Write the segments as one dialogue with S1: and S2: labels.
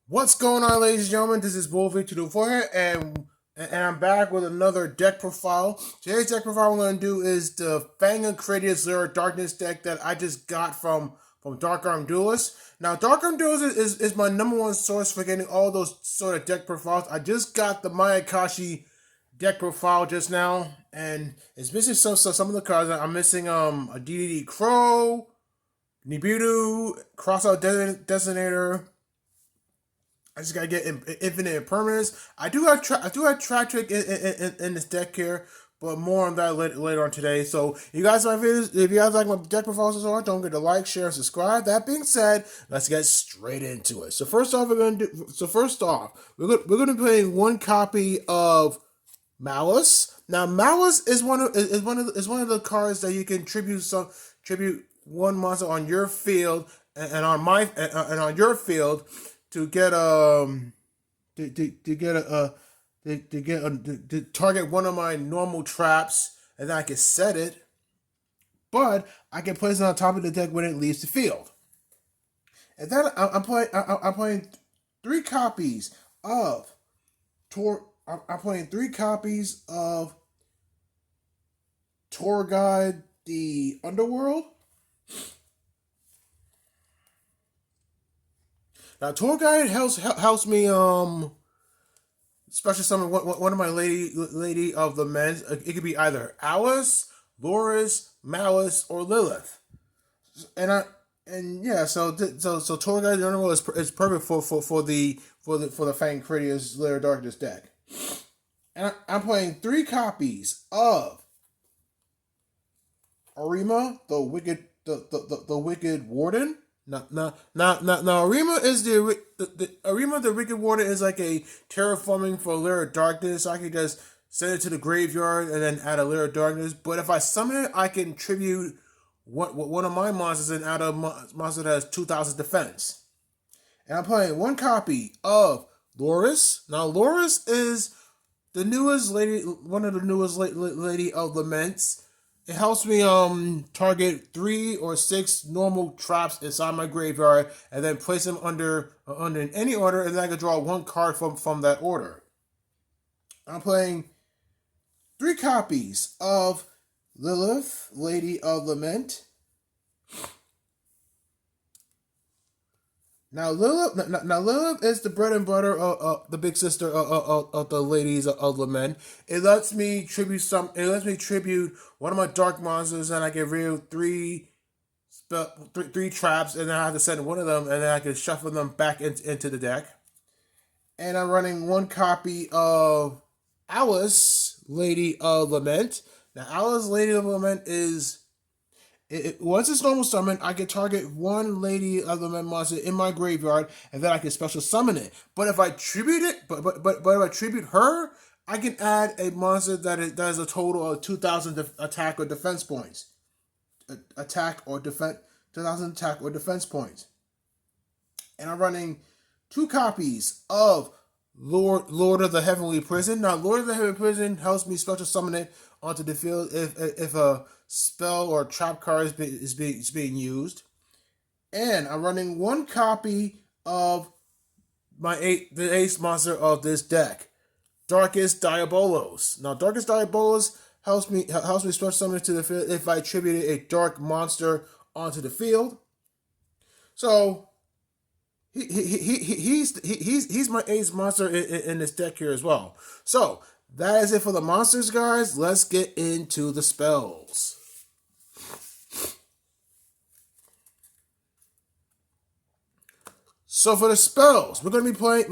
S1: What's going on, ladies and gentlemen? This is Wolf824 here, and I'm back with another deck profile. Today's deck profile I'm going to do is the Fang and Critias Lair Darkness deck that I just got from Dark Arm Duelist. Now, Dark Arm Duelist is my number one source for getting all those sort of deck profiles. I just got the Mayakashi deck profile just now, and it's missing some of the cards. I'm missing a DDD Crow, Nibiru, Crossout Designator. I just gotta get infinite impermanence. I do have track trick in this deck here, but more on that later on today. So if you guys like videos, if you guys like my deck profiles or don't forget to like, share, and subscribe. That being said, let's get straight into it. So first off, we're gonna be playing one copy of Malice. Now Malice is one of the cards that you can tribute one monster on your field and on your field to get to get to target one of my normal traps, and then I can set it, but I can place it on top of the deck when it leaves the field. And then I'm playing three copies of Tor. I'm playing three copies of Tour Guide the Underworld. Now, Tour Guide helps me special summon one of my lady of the men. It could be either Alice, Loris, Malice, or Lilith. So Tour Guide the Underworld is perfect for the Fang Critias Lair Darkness deck. And I'm playing three copies of Arima, the Wicked Warden. Now, Arima is the Arima, the Wicked Warden is like a terraforming for Lair of Darkness. So I can just send it to the graveyard and then add a Lair of Darkness. But if I summon it, I can tribute one of my monsters and add a monster that has 2,000 defense. And I'm playing one copy of Loris. Now, Loris is the newest lady, one of the newest lady of laments. It helps me target 3 or 6 normal traps inside my graveyard and then place them under in any order, and then I can draw one card from that order. I'm playing 3 copies of Lilith, Lady of Lament. Now Lilith is the bread and butter of the big sister of the ladies of Lament. It lets me tribute one of my dark monsters, and I can reveal three traps, and then I have to send one of them, and then I can shuffle them back into the deck. And I'm running one copy of Alice, Lady of Lament. Now Alice, Lady of Lament is once it's normal summon, I can target one Lady of the Men monster in my graveyard, and then I can special summon it. But if I tribute it, but if I tribute her, I can add a monster that is a total of 2,000 attack or defense points. Attack or defense, 2,000 attack or defense points. And I'm running 2 copies of Lord of the Heavenly Prison. Now, Lord of the Heavenly Prison helps me special summon it onto the field if a spell or trap card is being used. And I'm running 1 copy of the ace monster of this deck, Darkest Diabolos. Now, Darkest Diabolos helps me special summon it to the field if I attribute a dark monster onto the field. So he's my ace monster in this deck here as well. So that is it for the monsters, guys. Let's get into the spells. So for the spells, we're gonna be playing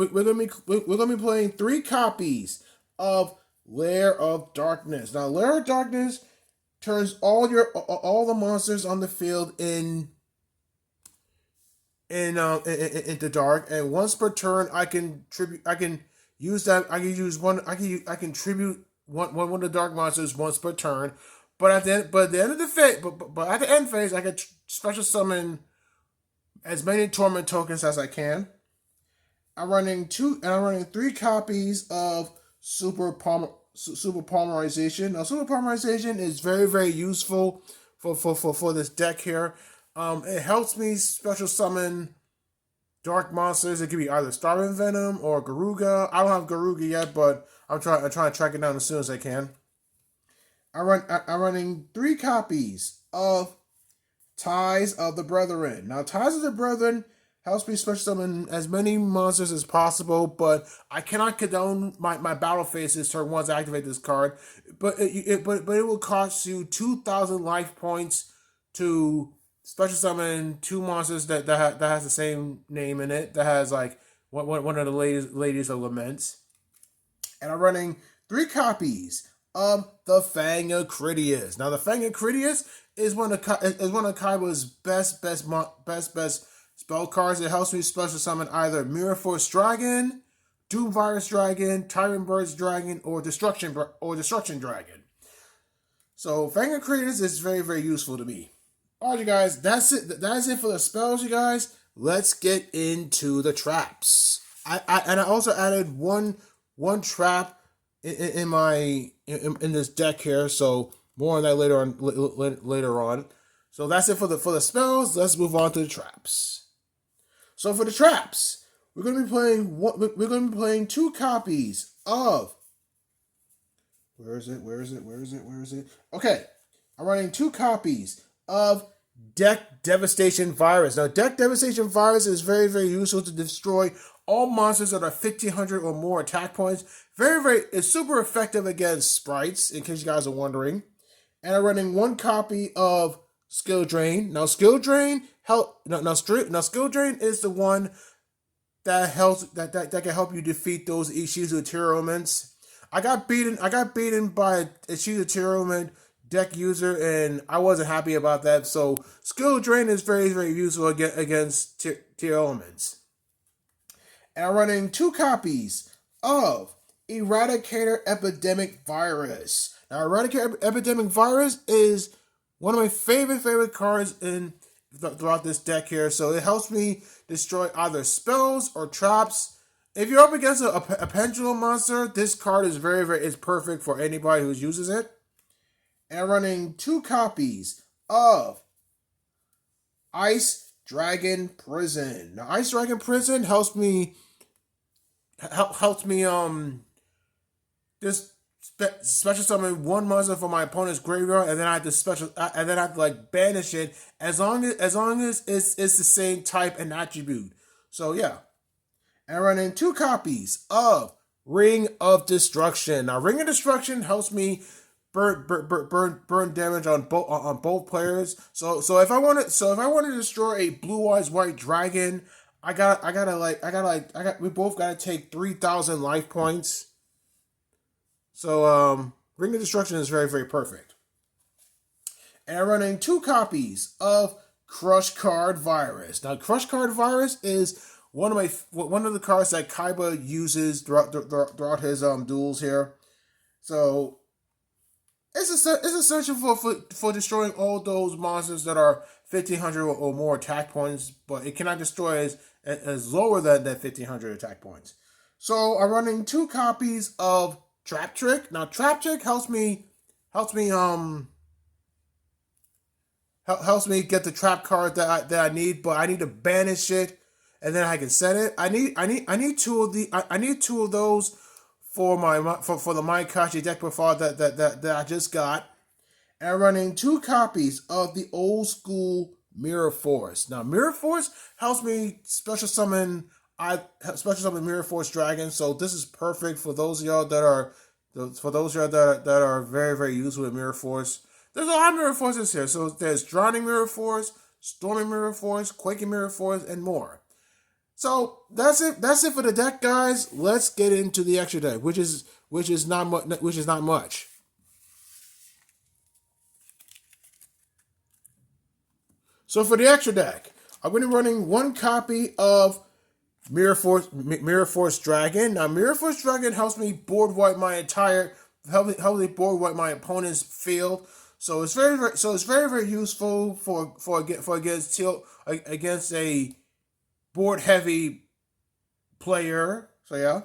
S1: 3 copies of Lair of Darkness. Now, Lair of Darkness turns all the monsters on the field into dark, and once per turn, I can use tribute one of the dark monsters once per turn. But at the end of the phase, but at the end phase, I can special summon as many torment tokens as I can. I'm running 3 copies of Super Polymerization. Now, Super Polymerization is very, very useful for this deck here. It helps me special summon dark monsters. It could be either Starving Venom or Garuga. I don't have Garuga yet, but I'm trying to track it down as soon as I can. I'm running 3 copies of Ties of the Brethren. Now, Ties of the Brethren helps me special summon as many monsters as possible, but I cannot condone my battle phases turn once I activate this card. But it will cost you 2,000 life points to special summon 2 monsters that has the same name in it, that has like one of the ladies of laments. And I'm running 3 copies of the Fang of Critias. Now, the Fang of Critias is one of Kaiba's best spell cards. It helps me special summon either Mirror Force Dragon, Doom Virus Dragon, Tyrant Birds Dragon, or Destruction Dragon. So Fang of Critias is very useful to me. Alright, you guys, that's it. That's it for the spells, you guys. Let's get into the traps. I also added one trap in this deck here, so more on that later on. So that's it for the spells. Let's move on to the traps. So for the traps, we're gonna be playing 2 copies of. Where is it? Okay, I'm running 2 copies of Deck Devastation Virus. Now, Deck Devastation Virus is very useful to destroy all monsters that are 1,500 or more attack points. It's super effective against sprites, in case you guys are wondering. And I'm running 1 copy of Skill Drain. Now, Skill Drain Skill Drain is the one that can help you defeat those Ishizu Tearoments. I got beaten by a Ishizu Tearoments deck user, and I wasn't happy about that. So Skill Drain is very useful against Tearoments. And I'm running 2 copies of Eradicator Epidemic Virus. Now, Eradicator Epidemic Virus is one of my favorite cards throughout this deck here. So it helps me destroy either spells or traps. If you're up against a pendulum monster, this card is is perfect for anybody who uses it. And I'm running 2 copies of Ice Dragon Prison. Now, Ice Dragon Prison helps me just special summon 1 monster from my opponent's graveyard, and then I have to like banish it as long as it's the same type and attribute. So yeah. And I'm running 2 copies of Ring of Destruction. Now, Ring of Destruction helps me burn damage on both players. So if I want to destroy a Blue Eyes White Dragon, we both gotta take 3,000 life points. So Ring of Destruction is very perfect. And I'm running 2 copies of Crush Card Virus. Now, Crush Card Virus is one of the cards that Kaiba uses throughout his duels here. So it's essential for destroying all those monsters that are 1,500 or more attack points, but it cannot destroy as lower than 1,500 attack points. So I'm running 2 copies of Trap Trick. Now, Trap Trick helps me get the trap card that I need, but I need to banish it, and then I can set it. I need 2 of those for the Maikashi deck profile that I just got. And I'm running 2 copies of the old school Mirror Force. Now, Mirror Force helps me special summon Mirror Force Dragon. So this is perfect for those of y'all that are very useful with Mirror Force. There's a lot of Mirror Forces here. So there's Drowning Mirror Force, Storming Mirror Force, Quaking Mirror Force, and more. So that's it. That's it for the deck, guys. Let's get into the extra deck, which is not much. So for the extra deck, I'm going to be running 1 copy of Mirror Force Dragon. Now, Mirror Force Dragon helps me board wipe my opponent's field. So it's very useful against a board heavy player. So yeah,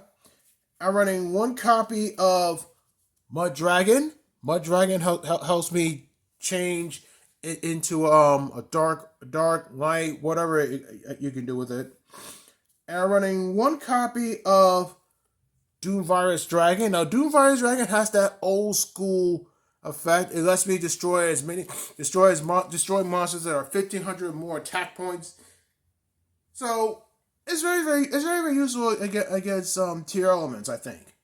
S1: I'm running 1 copy of Mud Dragon. Mud Dragon helps me change it into a dark light, whatever you can do with it. And I'm running one copy of Doom Virus Dragon. Now, Doom Virus Dragon has that old school effect. It lets me destroy monsters that are 1,500 more attack points. So it's very useful against tier elements, I think.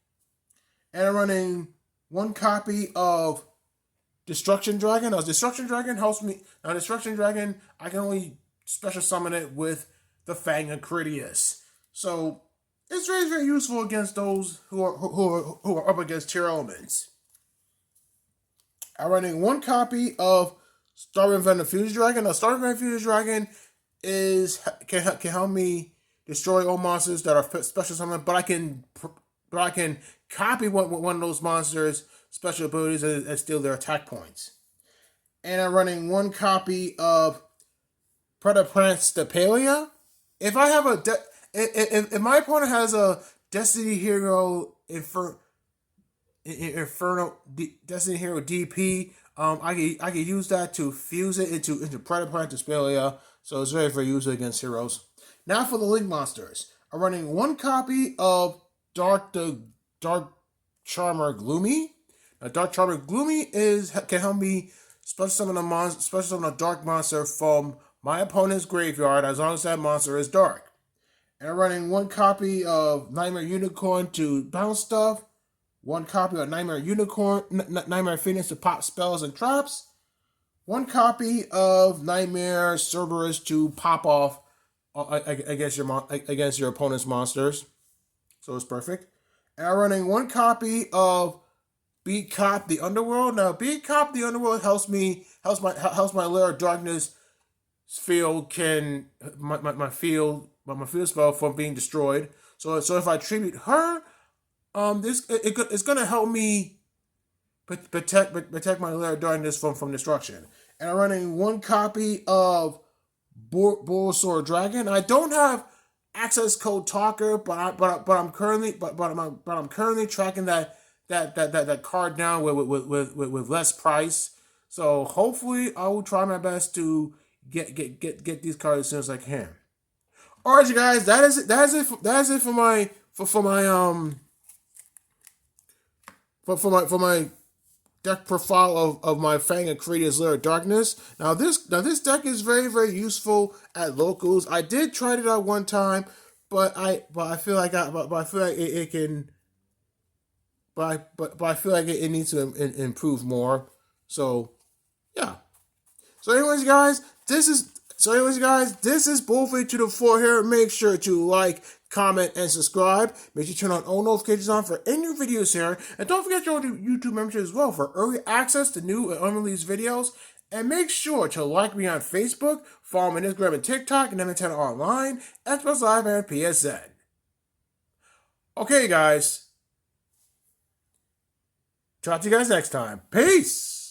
S1: And I'm running one copy of Destruction Dragon. Now, Destruction Dragon helps me. Now, Destruction Dragon, I can only special summon it with the Fang and Critias. So it's very useful against those who are up against tier elements. I'm running one copy of Starving Venom Fuse Dragon. Now, Starving Venom Fuse Dragon can help me destroy all monsters that are special summoned, but I can copy one of those monsters' special abilities and steal their attack points. And I'm running one copy of Predaplant Stepalia. If I have if my opponent has a Destiny Hero Inferno Destiny Hero DP, I could use that to fuse it into Predaplant Stepalia. So it's very useful against heroes. Now for the Link monsters, I'm running one copy of Dark Charmer Gloomy. Now, Dark Charmer Gloomy can help me special summon a dark monster from my opponent's graveyard as long as that monster is dark. And I'm running one copy of Nightmare Unicorn to bounce stuff, one copy of Nightmare Phoenix to pop spells and traps, one copy of Nightmare Cerberus to pop off against your opponent's monsters. So it's perfect. And I'm running one copy of Beat Cop the Underworld. Now, Beat Cop the Underworld helps my Lair of Darkness field my field spell from being destroyed. So if I tribute her, it's gonna help me protect my Lair of Darkness from destruction. And I'm running one copy of Bulbasaur Dragon. I don't have access code Talker, but I'm currently tracking that card down with less price. So hopefully I will try my best to get these cards as soon as I can. All right, you guys, that is it for my deck profile of my Fang and Critias Lair of Darkness. Now this deck is very useful at locals. I did try it out one time, but I feel like it can. But I feel like it needs to improve more. So yeah. So anyways, guys, this is Bullfit to the floor here. Make sure to like, comment, and subscribe. Make sure you turn on all notifications on for any new videos here. And don't forget your YouTube membership as well for early access to new and unreleased videos. And make sure to like me on Facebook, follow me on Instagram and TikTok, and Nintendo Online, Xbox Live, and PSN. Okay, guys. Talk to you guys next time. Peace!